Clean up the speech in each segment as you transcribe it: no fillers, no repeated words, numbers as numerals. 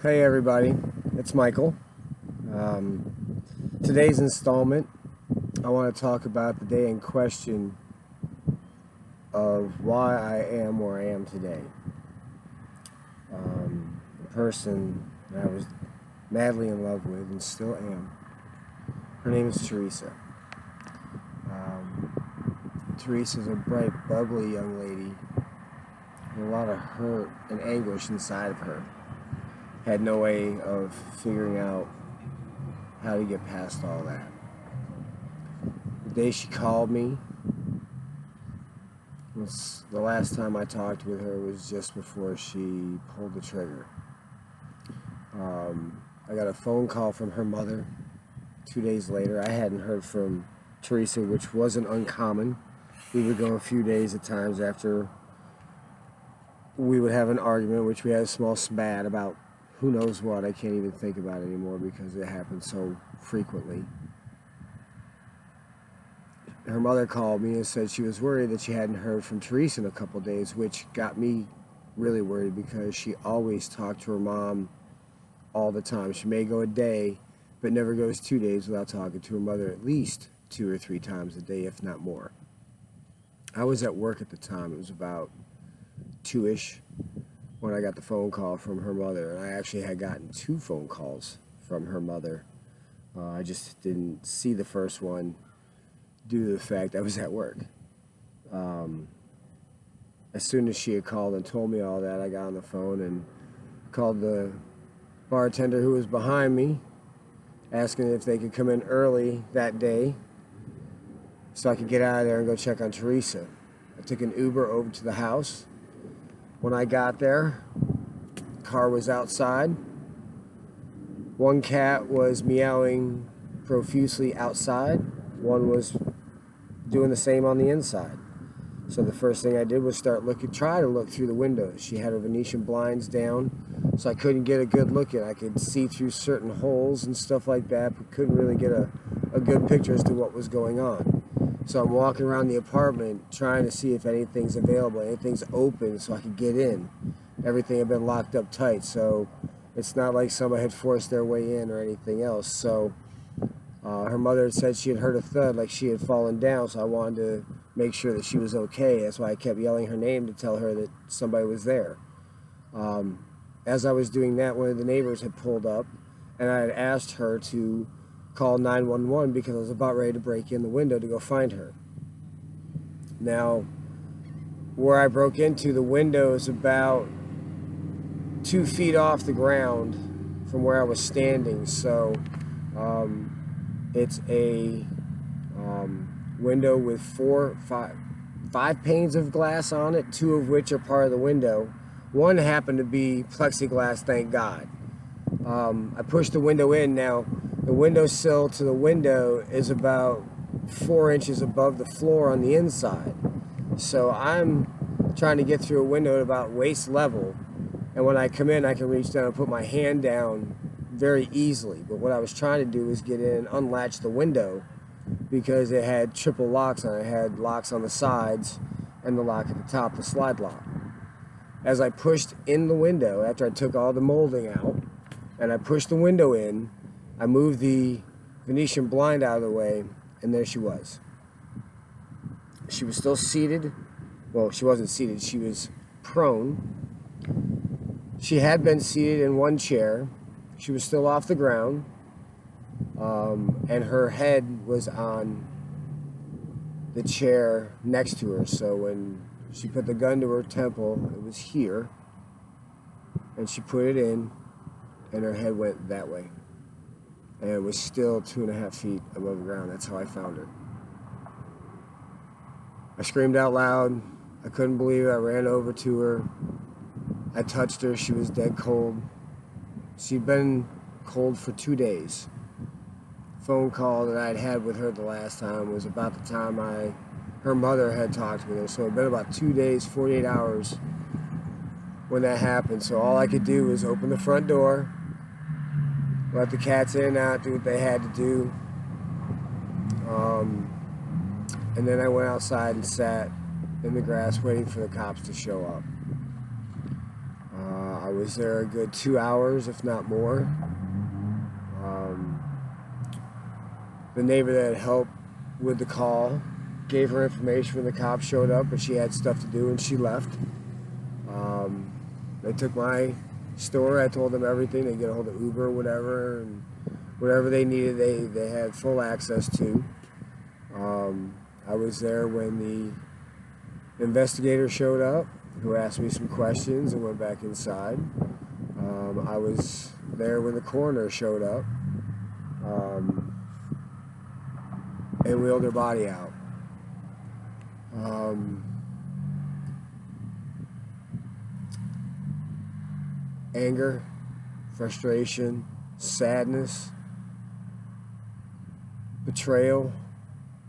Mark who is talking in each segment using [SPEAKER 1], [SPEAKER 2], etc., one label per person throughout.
[SPEAKER 1] Hey everybody, it's Michael. Today's installment, I want to talk about the day in question of why I am where I am today. The person that I was madly in love with and still am, her name is Theresa. Theresa's a bright, bubbly young lady with a lot of hurt and anguish inside of her. Had no way of figuring out how to get past all that. The day she called me was the last time I talked with her was just before she pulled the trigger. I got a phone call from her mother 2 days later. I hadn't heard from Theresa, which wasn't uncommon. We would go a few days at times after we would have an argument, which we had a small spat about who knows what. I can't even think about it anymore because it happened so frequently. Her mother called me and said she was worried that she hadn't heard from Theresa in a couple days, which got me really worried because she always talked to her mom all the time. She may go a day, but never goes 2 days without talking to her mother at least 2 or 3 times a day, if not more. I was at work at the time. It was about 2-ish when I got the phone call from her mother, and I actually had gotten 2 phone calls from her mother. I just didn't see the first one due to the fact I was at work. As soon as she had called and told me all that, I got on the phone and called the bartender who was behind me, asking if they could come in early that day so I could get out of there and go check on Theresa. I took an Uber over to the house. When I got there, the car was outside. One cat was meowing profusely outside. One was doing the same on the inside. So the first thing I did was try to look through the windows. She had her Venetian blinds down, so I couldn't get a good look at it. I could see through certain holes and stuff like that, but couldn't really get a good picture as to what was going on. So I'm walking around the apartment trying to see if anything's available, anything's open so I could get in. Everything had been locked up tight, so it's not like somebody had forced their way in or anything else. So her mother had said she had heard a thud, like she had fallen down, so I wanted to make sure that she was okay. That's why I kept yelling her name to tell her that somebody was there. As I was doing that, one of the neighbors had pulled up, and I had asked her to call 911 because I was about ready to break in the window to go find her. Now, where I broke into, the window is about 2 feet off the ground from where I was standing, so it's a window with 5 panes of glass on it, 2 of which are part of the window. One happened to be plexiglass, thank God. I pushed the window in. Now, the windowsill to the window is about 4 inches above the floor on the inside. So I'm trying to get through a window at about waist level. And when I come in, I can reach down and put my hand down very easily. But what I was trying to do was get in and unlatch the window because it had triple locks on it. It had locks on the sides and the lock at the top, the slide lock. As I pushed in the window, after I took all the molding out, and I pushed the window in, I moved the Venetian blind out of the way, and there she was. She was still seated. Well, she wasn't seated. She was prone. She had been seated in one chair. She was still off the ground, and her head was on the chair next to her. So when she put the gun to her temple, it was here, and she put it in, and her head went that way. And it was still 2.5 feet above the ground. That's how I found her. I screamed out loud. I couldn't believe it. I ran over to her. I touched her. She was dead cold. She'd been cold for 2 days. Phone call that I'd had with her the last time was about the time her mother had talked with her. So it had been about 2 days, 48 hours when that happened. So all I could do was open the front door, let the cats in and out, do what they had to do. And then I went outside and sat in the grass waiting for the cops to show up. I was there a good 2 hours, if not more. The neighbor that helped with the call gave her information when the cops showed up, but she had stuff to do and she left. They took my store. I told them everything. They get a hold of Uber or whatever, and whatever they needed, they had full access to. I was there when the investigator showed up, who asked me some questions and went back inside. I was there when the coroner showed up and wheeled her body out. Anger, frustration, sadness, betrayal.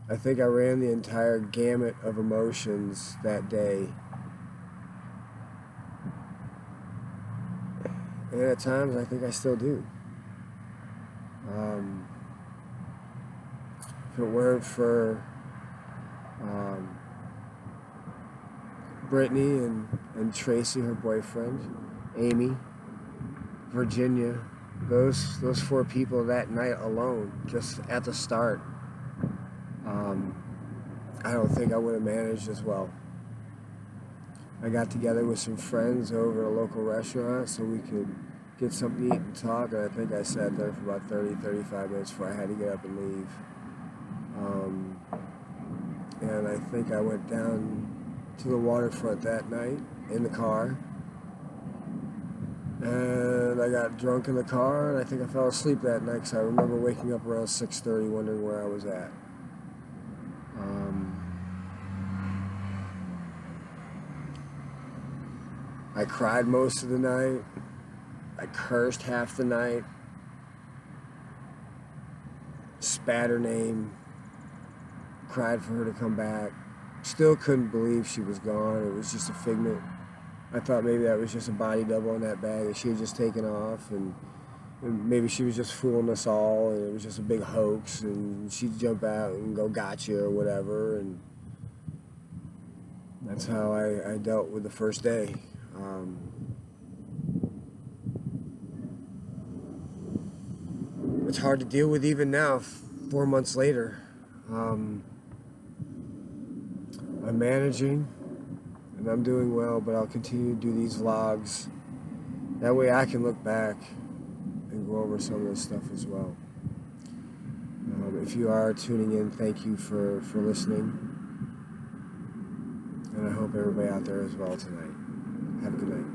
[SPEAKER 1] I think I ran the entire gamut of emotions that day. And at times, I think I still do. If it weren't for Brittany and Tracy, her boyfriend, Amy, Virginia, those 4 people that night alone, just at the start, I don't think I would have managed as well. I got together with some friends over at a local restaurant so we could get something to eat and talk, and I think I sat there for about 30-35 minutes before I had to get up and leave. And I think I went down to the waterfront that night in the car, and I got drunk in the car, and I think I fell asleep that night because I remember waking up around 6:30 wondering where I was at. I cried most of the night. I cursed half the night. Spat her name. Cried for her to come back. Still couldn't believe she was gone. It was just a figment. I thought maybe that was just a body double in that bag that she had just taken off, and maybe she was just fooling us all, and it was just a big hoax, and she'd jump out and go gotcha or whatever, and that's how I dealt with the first day. It's hard to deal with even now, 4 months later. I'm managing and I'm doing well, but I'll continue to do these vlogs. That way I can look back and go over some of this stuff as well. If you are tuning in, thank you for listening. And I hope everybody out there is well tonight. Have a good night.